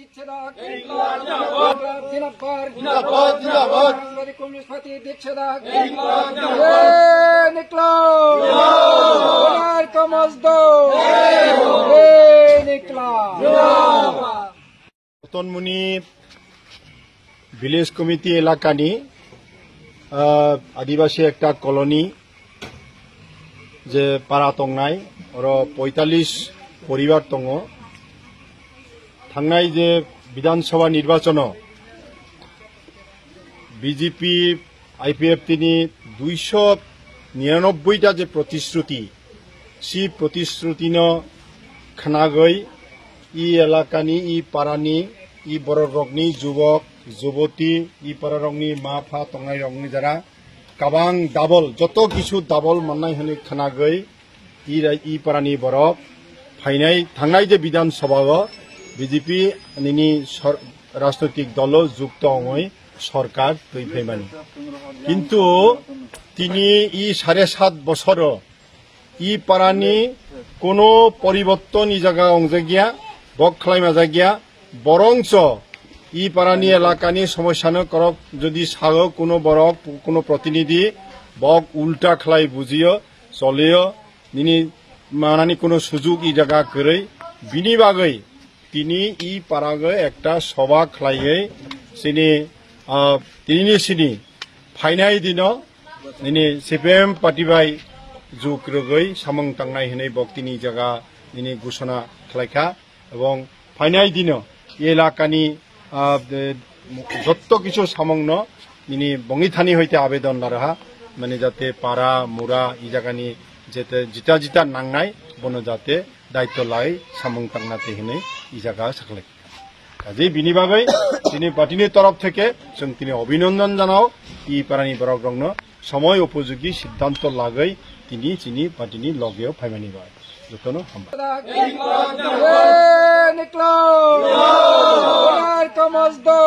Ditchedak, Dinapar, Dinapar, Communist Party, Ditchedak, Nikla, Kamazdo, Nikla. Tonmuni Village Committee এলাকানি আদিবাসী একটা colony যে পাড়া তংনাই আর 45 পরিবার তঙ্গ থাংনাই যে বিধানসভা নির্বাচন বিজেপি আইপিএফ তিনি 299টা যে প্রতিশ্রুতি সেই প্রতিশ্রুতি ন খানাগৈ ই এলাকানি ই পারানি ই বড় রগনি যুবক যুবতী ই পাড়া রংনি মা ফা তংনাই রংনি যারা কাবাং ডাবল যত কিছু ডাবল মাননাই হনি খানাগৈ ই পারানি বরক ফাইনাই থাংনাই যে বিধানসভা বিজেপি নিনি রাজনৈতিক দল যুক্ত অঙ্গই সরকার তৈফাইমানি কিন্তু তিনি ই 7.5 বছর ই পারানি কোনো পরিবর্তন ই জায়গা অংজাগিয়া বক খালাইমা জাগিয়া বরংচ ই পারানি এলাকানি সমস্যানো করক যদি সাগ কোনো বরক কোনো প্রতিনিধি বক উল্টা খালাই বুঝিও চলেও নিনি মানানি কোনো সুযোগ ই জায়গা করে বিনি বাগৈ তিনি ই পারাগে একটা সভা খালাইয়ে তিনি ফাইনাই দিন নিনি সিপিএম পার্টিবাই যুগ রগৈ সামং টাংনাই হनै বক্তিনি জায়গা নিনি ঘোষণা খালাইখা এবং ফাইনাই দিন এলাকানি যত কিছু সামংন নিনি বঙ্গিথানি হইতে আবেদন লারাহা মানে যাতে পাড়া মুরা ই জায়গানি যেতে জিতা জিতা নাংনাই বন যাতে দায়িত্ব লাই সামং টাংনাতে হनै ই জায়গা সাকলাই কাজে বিনি বাগৈ তিনি পার্টিনি তরফ থেকে তিনি অভিনন্দন জানাও ই পারানি বরক রংন সময় উপযোগী সিদ্ধান্ত লাগৈ তিনি চিনি পার্টিনি লগেও ফাইমানি বাই যতনো Nikla, Kamazdo.